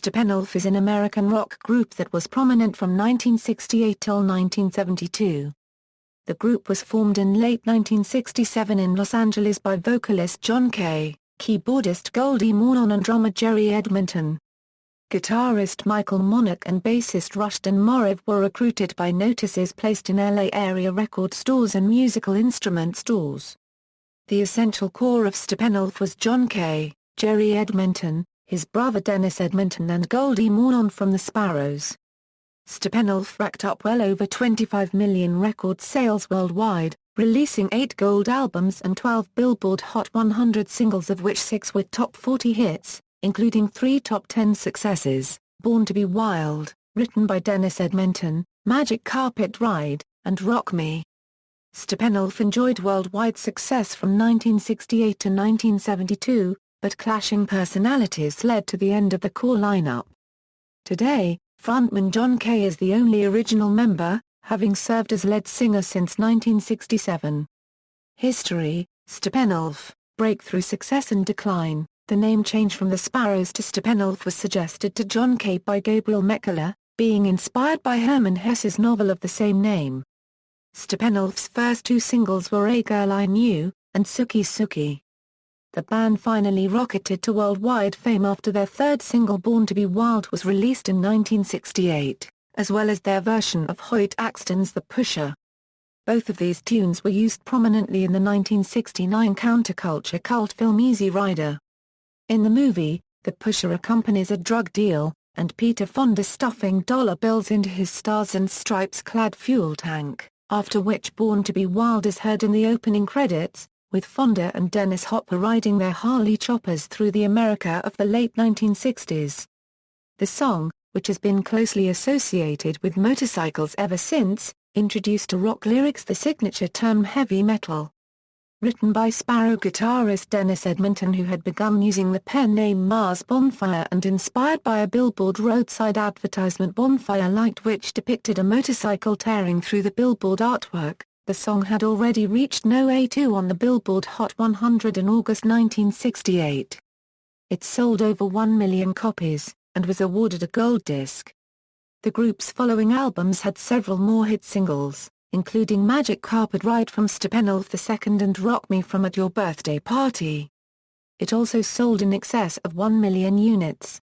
Steppenwolf is an American rock group that was prominent from 1968 till 1972. The group was formed in late 1967 in Los Angeles by vocalist John Kay, keyboardist Goldy McJohn and drummer Jerry Edmonton. Guitarist Michael Monarch and bassist Rushton Moreve were recruited by notices placed in LA area record stores and musical instrument stores. The essential core of Steppenwolf was John Kay, Jerry Edmonton, his brother Dennis Edmonton and Goldy McJohn from the Sparrows. Steppenwolf racked up well over 25 million record sales worldwide, releasing 8 gold albums and 12 Billboard Hot 100 singles, of which 6 were top 40 hits, including 3 top 10 successes, Born to Be Wild, written by Dennis Edmonton, Magic Carpet Ride, and Rock Me. Steppenwolf enjoyed worldwide success from 1968 to 1972, but clashing personalities led to the end of the core lineup. Today, frontman John Kay is the only original member, having served as lead singer since 1967. History: Steppenwolf, breakthrough success and decline. The name change from the Sparrows to Steppenwolf was suggested to John Kay by Gabriel Mekele, being inspired by Hermann Hesse's novel of the same name. Steppenwolf's first 2 singles were A Girl I Knew, and Suki Suki. The band finally rocketed to worldwide fame after their third single Born to Be Wild was released in 1968, as well as their version of Hoyt Axton's The Pusher. Both of these tunes were used prominently in the 1969 counterculture cult film Easy Rider. In the movie, The Pusher accompanies a drug deal, and Peter Fonda stuffing dollar bills into his Stars and Stripes-clad fuel tank, after which Born to Be Wild is heard in the opening credits, with Fonda and Dennis Hopper riding their Harley choppers through the America of the late 1960s. The song, which has been closely associated with motorcycles ever since, introduced to rock lyrics the signature term heavy metal. Written by Sparrow guitarist Dennis Edmonton, who had begun using the pen name Mars Bonfire, and inspired by a Billboard roadside advertisement Bonfire Light which depicted a motorcycle tearing through the Billboard artwork, the song had already reached No. 2 on the Billboard Hot 100 in August 1968. It sold over 1 million copies, and was awarded a gold disc. The group's following albums had several more hit singles, including Magic Carpet Ride from Steppenwolf II and Rock Me from At Your Birthday Party. It also sold in excess of 1 million units.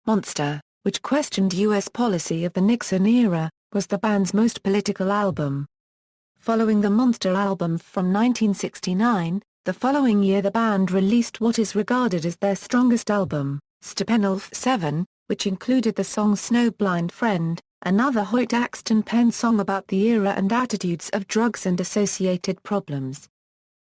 Monster, which questioned U.S. policy of the Nixon era, was the band's most political album. Following the Monster album from 1969, the following year the band released what is regarded as their strongest album, Steppenwolf 7, which included the song Snowblind Friend, another Hoyt Axton penned song about the era and attitudes of drugs and associated problems.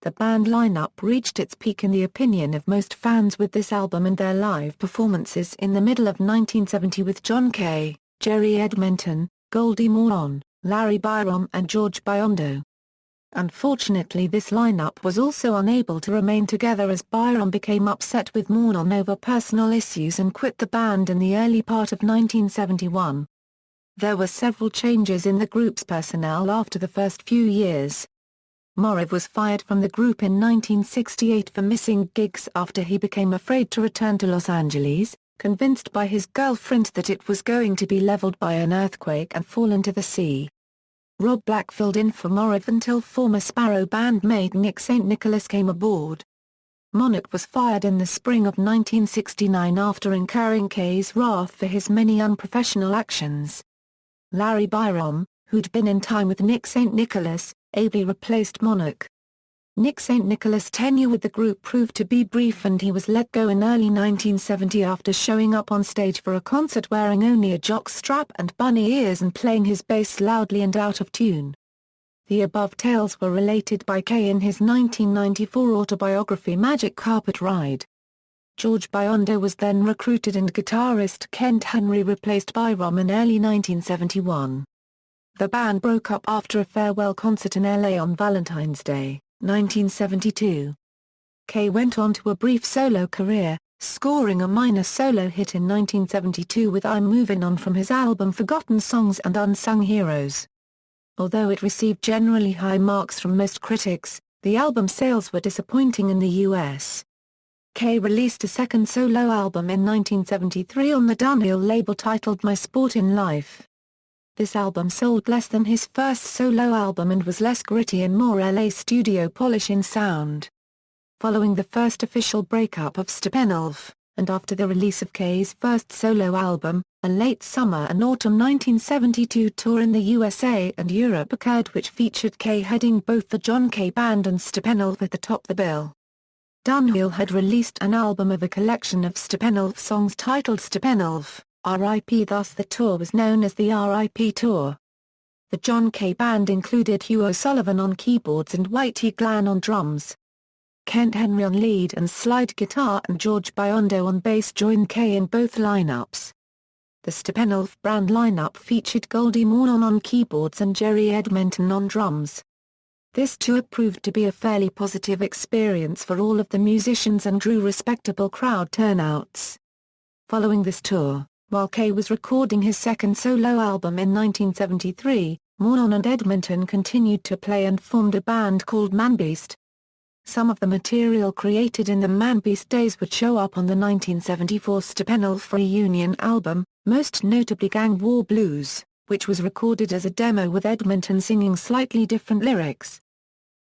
The band lineup reached its peak in the opinion of most fans with this album and their live performances in the middle of 1970 with John Kay, Jerry Edmonton, Goldy McJohn, Larry Byram and George Biondo. Unfortunately, this lineup was also unable to remain together as Byram became upset with McJohn over personal issues and quit the band in the early part of 1971. There were several changes in the group's personnel after the first few years. Moreve was fired from the group in 1968 for missing gigs after he became afraid to return to Los Angeles, convinced by his girlfriend that it was going to be leveled by an earthquake and fall into the sea. Rob Black filled in for Moreve until former Sparrow bandmate Nick St. Nicholas came aboard. Monarch was fired in the spring of 1969 after incurring Kay's wrath for his many unprofessional actions. Larry Byram, who'd been in time with Nick St. Nicholas, ably replaced Monarch. Nick St. Nicholas' tenure with the group proved to be brief and he was let go in early 1970 after showing up on stage for a concert wearing only a jock strap and bunny ears and playing his bass loudly and out of tune. The above tales were related by Kay in his 1994 autobiography Magic Carpet Ride. George Biondo was then recruited and guitarist Kent Henry replaced Byram in early 1971. The band broke up after a farewell concert in LA on Valentine's Day, 1972. Kay went on to a brief solo career, scoring a minor solo hit in 1972 with I'm Movin' On from his album Forgotten Songs and Unsung Heroes. Although it received generally high marks from most critics, the album sales were disappointing in the US. Kay released a second solo album in 1973 on the Dunhill label titled My Sport in Life. This album sold less than his first solo album and was less gritty and more LA studio polish in sound. Following the first official breakup of Steppenwolf, and after the release of Kay's first solo album, a late summer and autumn 1972 tour in the USA and Europe occurred which featured Kay heading both the John Kay Band and Steppenwolf at the top the bill. Dunhill had released an album of a collection of Steppenwolf songs titled Steppenwolf, R.I.P. Thus the tour was known as the R.I.P. Tour. The John Kay Band included Hugh O'Sullivan on keyboards and Whitey Glan on drums. Kent Henry on lead and slide guitar and George Biondo on bass joined Kay in both lineups. The Steppenwolf brand lineup featured Goldy McJohn on keyboards and Jerry Edmonton on drums. This tour proved to be a fairly positive experience for all of the musicians and drew respectable crowd turnouts. Following this tour, while Kay was recording his second solo album in 1973, McJohn and Edmonton continued to play and formed a band called Manbeast. Some of the material created in the Manbeast days would show up on the 1974 Steppenwolf reunion album, most notably Gang War Blues, which was recorded as a demo with Edmonton singing slightly different lyrics.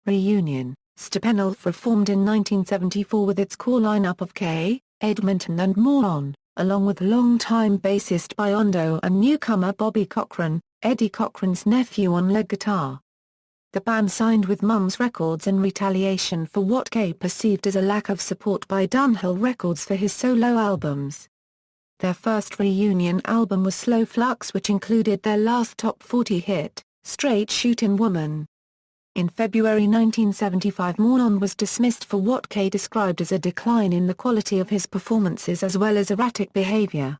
Reunion: Steppenwolf reformed in 1974 with its core lineup of Kay, Edmonton and McJohn, along with longtime bassist Biondo and newcomer Bobby Cochran, Eddie Cochran's nephew on lead guitar. The band signed with Mums Records in retaliation for what Kay perceived as a lack of support by Dunhill Records for his solo albums. Their first reunion album was Slow Flux, which included their last top 40 hit, Straight Shootin' Woman. In February 1975, McJohn was dismissed for what Kay described as a decline in the quality of his performances as well as erratic behavior.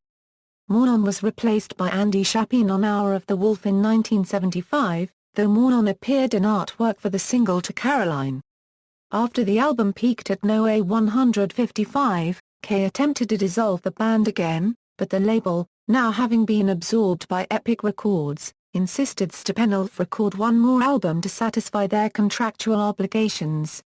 McJohn was replaced by Andy Chapin on Hour of the Wolf in 1975, though McJohn appeared in artwork for the single To Caroline. After the album peaked at No. 155, Kay attempted to dissolve the band again, but the label, now having been absorbed by Epic Records, insisted Steppenwolf record one more album to satisfy their contractual obligations.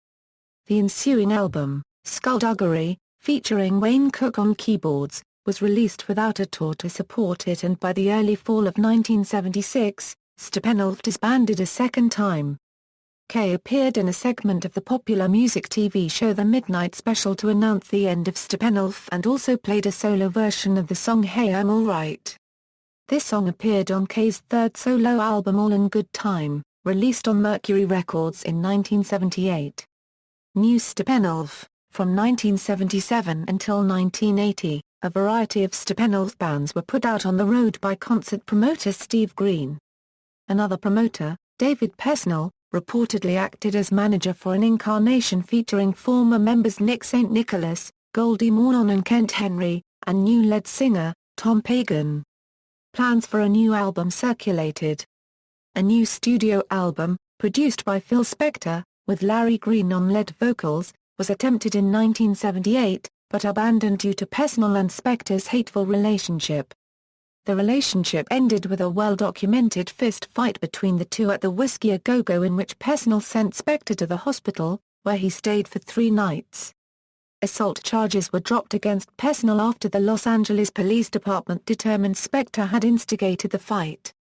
The ensuing album, Skullduggery, featuring Wayne Cook on keyboards, was released without a tour to support it, and by the early fall of 1976, Steppenwolf disbanded a second time. Kay appeared in a segment of the popular music TV show The Midnight Special to announce the end of Steppenwolf and also played a solo version of the song Hey I'm Alright. This song appeared on Kay's third solo album All in Good Time, released on Mercury Records in 1978. New Steppenwolf. From 1977 until 1980, a variety of Steppenwolf bands were put out on the road by concert promoter Steve Green. Another promoter, David Pesnell, reportedly acted as manager for an incarnation featuring former members Nick St. Nicholas, Goldy McJohn and Kent Henry, and new lead singer, Tom Pagan. Plans for a new album circulated. A new studio album, produced by Phil Spector, with Larry Green on lead vocals, was attempted in 1978, but abandoned due to Pesnell and Spector's hateful relationship. The relationship ended with a well-documented fist fight between the two at the Whiskey A Go-Go, in which Pesnell sent Spector to the hospital, where he stayed for 3 nights. Assault charges were dropped against Pesnell after the Los Angeles Police Department determined Spector had instigated the fight.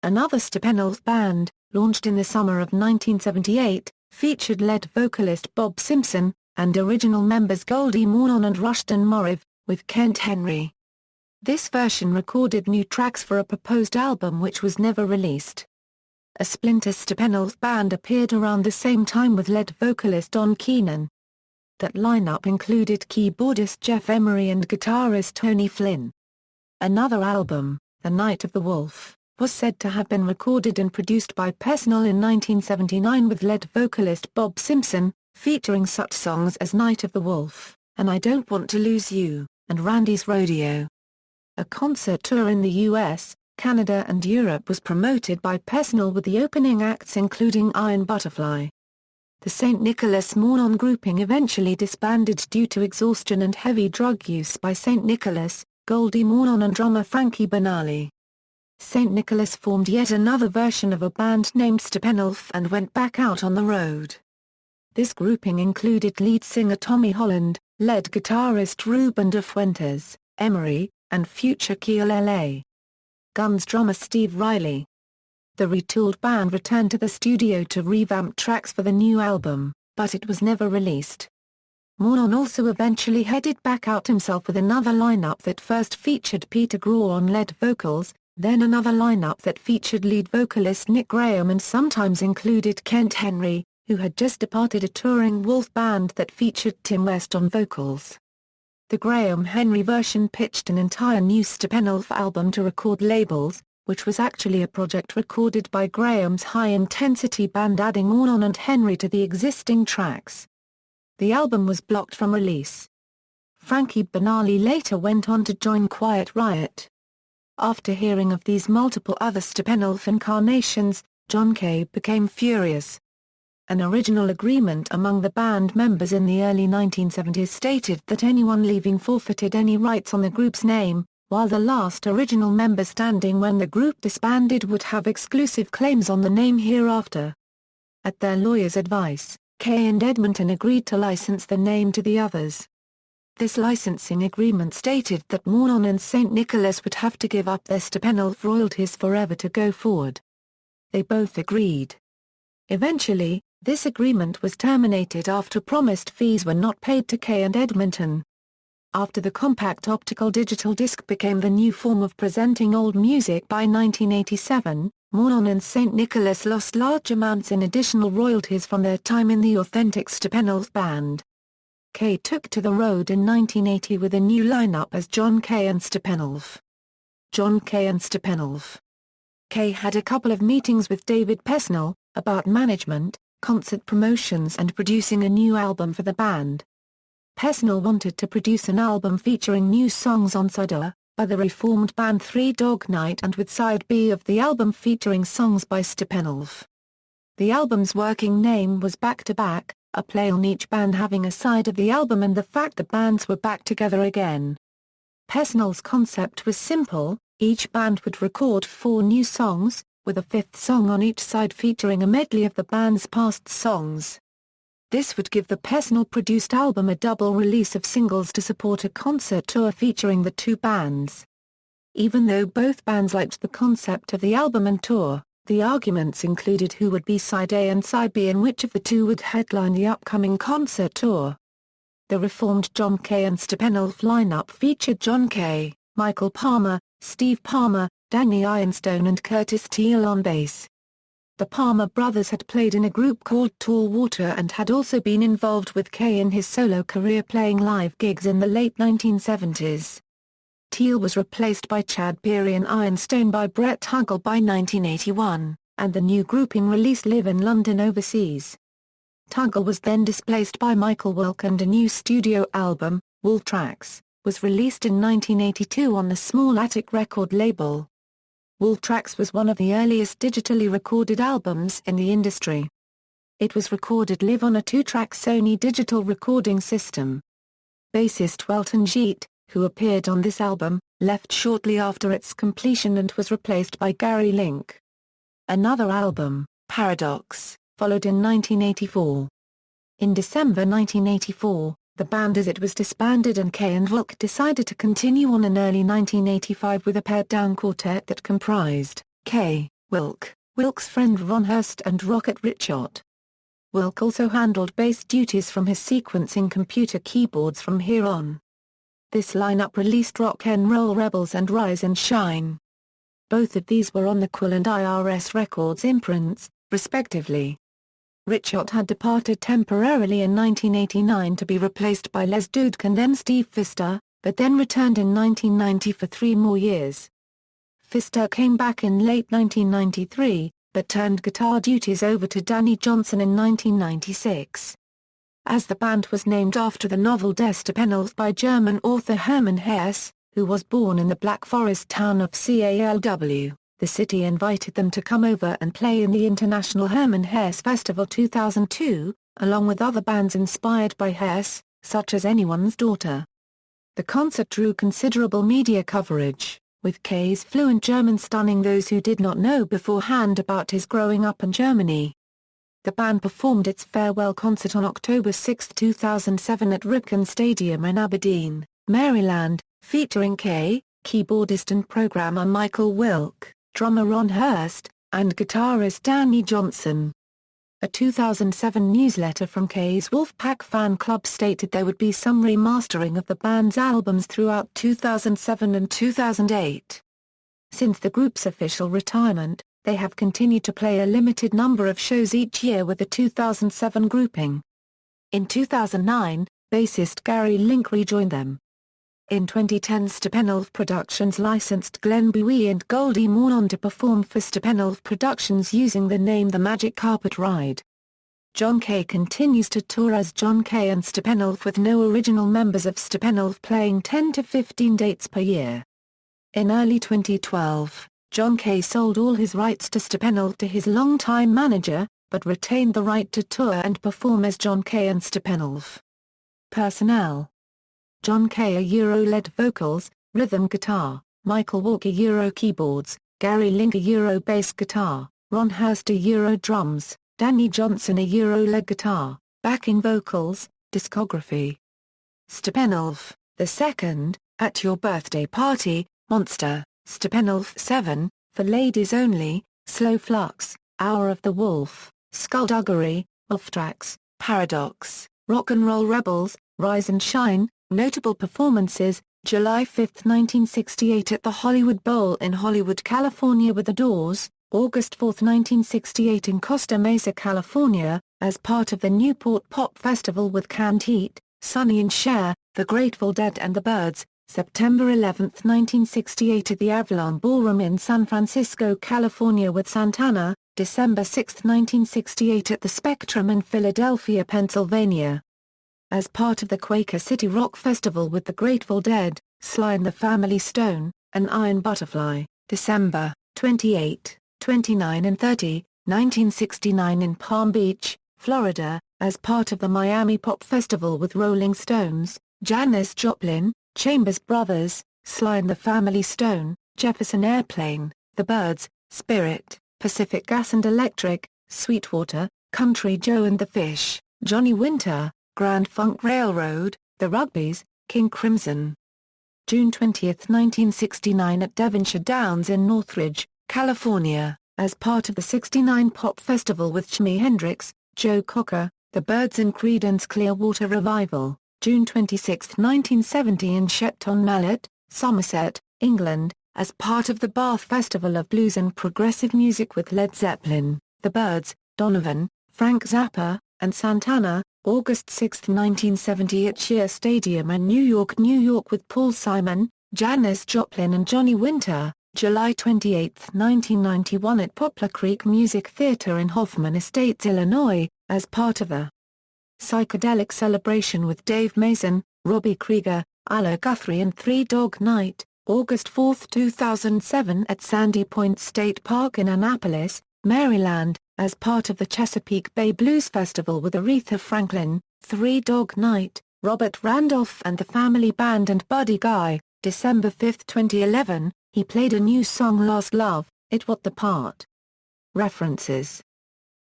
Another Steppenwolf band, launched in the summer of 1978, featured lead vocalist Bob Simpson, and original members Goldy McJohn and Rushton Moreve, with Kent Henry. This version recorded new tracks for a proposed album which was never released. A Splinter Steppenwolf band appeared around the same time with lead vocalist Don Keenan. That lineup included keyboardist Jeff Emery and guitarist Tony Flynn. Another album, The Night of the Wolf, was said to have been recorded and produced by Pesnell in 1979 with lead vocalist Bob Simpson, featuring such songs as Night of the Wolf, and I Don't Want to Lose You, and Randy's Rodeo. A concert tour in the US, Canada and Europe was promoted by Pesnell with the opening acts including Iron Butterfly. The St. Nicholas McJohn grouping eventually disbanded due to exhaustion and heavy drug use by St. Nicholas, Goldy McJohn and drummer Frankie Banali. St. Nicholas formed yet another version of a band named Steppenwolf and went back out on the road. This grouping included lead singer Tommy Holland, lead guitarist Ruben de Fuentes, Emery, and future Keel L.A. Guns drummer Steve Riley. The retooled band returned to the studio to revamp tracks for the new album, but it was never released. Monarch also eventually headed back out himself with another lineup that first featured Peter Grau on lead vocals, then another lineup that featured lead vocalist Nick Graham and sometimes included Kent Henry, who had just departed a touring Wolf band that featured Tim West on vocals. The Graham-Henry version pitched an entire new Steppenwolf album to record labels, which was actually a project recorded by Graham's high-intensity band adding Monarch and Henry to the existing tracks. The album was blocked from release. Frankie Banali later went on to join Quiet Riot. After hearing of these multiple other Steppenwolf incarnations, John Kay became furious. An original agreement among the band members in the early 1970s stated that anyone leaving forfeited any rights on the group's name, while the last original member standing when the group disbanded would have exclusive claims on the name hereafter. At their lawyer's advice, Kay and Edmonton agreed to license the name to the others. This licensing agreement stated that Monarch and St. Nicholas would have to give up their Steppenwolf royalties forever to go forward. They both agreed. Eventually, this agreement was terminated after promised fees were not paid to Kay and Edmonton. After the compact optical digital disc became the new form of presenting old music by 1987, Monarch and St. Nicholas lost large amounts in additional royalties from their time in the authentic Steppenwolf band. Kay took to the road in 1980 with a new lineup as John Kay and Steppenwolf. John Kay and Steppenwolf. Kay had a couple of meetings with David Pesnell, about management, concert promotions and producing a new album for the band. Pesnell wanted to produce an album featuring new songs on side A, by the reformed band Three Dog Night and with side B of the album featuring songs by Steppenwolf. The album's working name was Back to Back, a play on each band having a side of the album and the fact the bands were back together again. Pesnell's concept was simple: each band would record 4 new songs, with a 5th song on each side featuring a medley of the band's past songs. This would give the Pesnell-produced album a double release of singles to support a concert tour featuring the 2 bands. Even though both bands liked the concept of the album and tour, the arguments included who would be side A and side B and which of the 2 would headline the upcoming concert tour. The reformed John Kay and Steppenwolf lineup featured John Kay, Michael Palmer, Steve Palmer, Danny Ironstone and Curtis Teal on bass. The Palmer brothers had played in a group called Tall Water and had also been involved with Kay in his solo career playing live gigs in the late 1970s. Teal was replaced by Chad Peary and Ironstone by Brett Huggle by 1981, and the new grouping released Live in London Overseas. Tuggle was then displaced by Michael Wilk and a new studio album, Wolf Tracks, was released in 1982 on the Small Attic record label. Wolf Tracks was one of the earliest digitally recorded albums in the industry. It was recorded live on a 2-track Sony digital recording system. Bassist Welton Jeet, who appeared on this album, left shortly after its completion and was replaced by Gary Link. Another album, Paradox, followed in 1984. In December 1984, the band as it was disbanded and Kay and Wilk decided to continue on in early 1985 with a pared-down quartet that comprised Kay, Wilk, Wilk's friend Ron Hurst and Rocket Richot. Wilk also handled bass duties from his sequencing computer keyboards from here on. This lineup released Rock 'N' Roll Rebels and Rise and Shine. Both of these were on the Quill and IRS Records imprints, respectively. Richot had departed temporarily in 1989 to be replaced by Les Dudek and then Steve Pfister, but then returned in 1990 for 3 more years. Pfister came back in late 1993, but turned guitar duties over to Danny Johnson in 1996. As the band was named after the novel Der Steppenwolf by German author Hermann Hesse, who was born in the Black Forest town of Calw, the city invited them to come over and play in the International Hermann Hesse Festival 2002, along with other bands inspired by Hesse, such as Anyone's Daughter. The concert drew considerable media coverage, with Kay's fluent German stunning those who did not know beforehand about his growing up in Germany. The band performed its farewell concert on October 6, 2007 at Ripken Stadium in Aberdeen, Maryland, featuring Kay, keyboardist and programmer Michael Wilk, drummer Ron Hurst, and guitarist Danny Johnson. A 2007 newsletter from Kay's Wolfpack fan club stated there would be some remastering of the band's albums throughout 2007 and 2008. Since the group's official retirement, they have continued to play a limited number of shows each year with the 2007 grouping. In 2009, bassist Gary Link rejoined them. In 2010, Steppenwolf Productions licensed Glenn Bowie and Goldy McJohn to perform for Steppenwolf Productions using the name The Magic Carpet Ride. John Kay continues to tour as John Kay and Steppenwolf, with no original members of Steppenwolf playing 10 to 15 dates per year. In early 2012, John Kay sold all his rights to Steppenwolf to his longtime manager, but retained the right to tour and perform as John Kay and Steppenwolf. Personnel: John Kay Euro-led vocals, rhythm guitar, Michael Walker Euro keyboards, Gary Link Euro bass guitar, Ron Hurst Euro drums, Danny Johnson Euro-led guitar, backing vocals, Discography. Steppenwolf, the second, At Your Birthday Party, Monster, Steppenwolf 7, For Ladies Only, Slow Flux, Hour of the Wolf, Skullduggery, Wolf Tracks, Paradox, Rock and Roll Rebels, Rise and Shine. Notable performances: July 5, 1968 at the Hollywood Bowl in Hollywood, California with The Doors, August 4, 1968 in Costa Mesa, California, as part of the Newport Pop Festival with Canned Heat, Sonny and Cher, The Grateful Dead and the Byrds, September 11, 1968 at the Avalon Ballroom in San Francisco, California with Santana, December 6, 1968 at the Spectrum in Philadelphia, Pennsylvania. As part of the Quaker City Rock Festival with the Grateful Dead, Sly and the Family Stone, and Iron Butterfly, December 28, 29 and 30, 1969 in Palm Beach, Florida, as part of the Miami Pop Festival with Rolling Stones, Janis Joplin, Chambers Brothers, Sly and the Family Stone, Jefferson Airplane, The Byrds, Spirit, Pacific Gas and Electric, Sweetwater, Country Joe and the Fish, Johnny Winter, Grand Funk Railroad, The Rugbies, King Crimson. June 20, 1969 at Devonshire Downs in Northridge, California, as part of the '69 Pop Festival with Jimi Hendrix, Joe Cocker, The Byrds and Creedence Clearwater Revival, June 26, 1970 in Shepton Mallet, Somerset, England, as part of the Bath Festival of Blues and Progressive Music with Led Zeppelin, The Byrds, Donovan, Frank Zappa, and Santana, August 6, 1970 at Shea Stadium in New York, New York with Paul Simon, Janis Joplin and Johnny Winter, July 28, 1991 at Poplar Creek Music Theater in Hoffman Estates, Illinois, as part of the Psychedelic Celebration with Dave Mason, Robbie Krieger, Alo Guthrie and Three Dog Night, August 4, 2007 at Sandy Point State Park in Annapolis, Maryland, as part of the Chesapeake Bay Blues Festival with Aretha Franklin, Three Dog Night, Robert Randolph and the Family Band and Buddy Guy, December 5, 2011, he played a new song Last Love, It What the Part. References.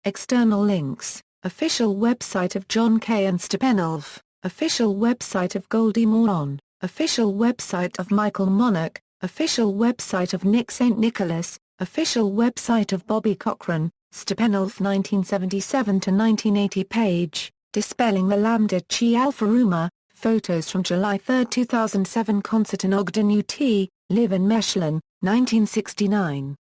External links: official website of John Kay and Steppenwolf, official website of Goldy McJohn, official website of Michael Monarch, official website of Nick St. Nicholas, official website of Bobby Cochran, Steppenwolf 1977-1980 page, Dispelling the Lambda Chi Alpha Rumor, photos from July 3, 2007 concert in Ogden, UT, Live in Mechlin, 1969.